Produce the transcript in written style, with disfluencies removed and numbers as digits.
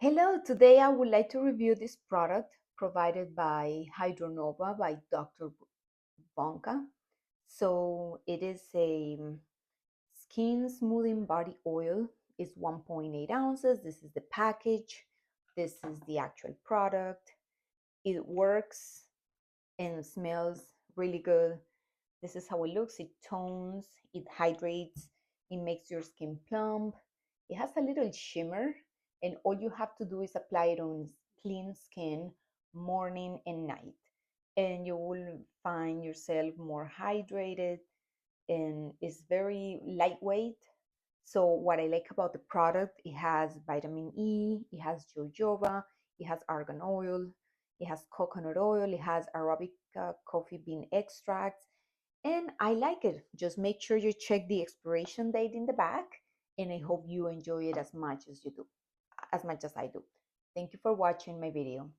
Hello, today I would like to review this product provided by HYDRONOVA by Dr. Vonda. So it is a skin smoothing body oil. It's 1.8 ounces. This is the package. This is the actual product. It works and smells really good. This is how it looks. It tones, it hydrates, it makes your skin plump. It has a little shimmer, and all you have to do is apply it on clean skin morning and night. And you will find yourself more hydrated, and it's very lightweight. So what I like about the product, it has vitamin E, it has jojoba, it has argan oil, it has coconut oil, it has Arabica coffee bean extracts, and I like it. Just make sure you check the expiration date in the back, and I hope you enjoy it as much as you do, as much as I do. Thank you for watching my video.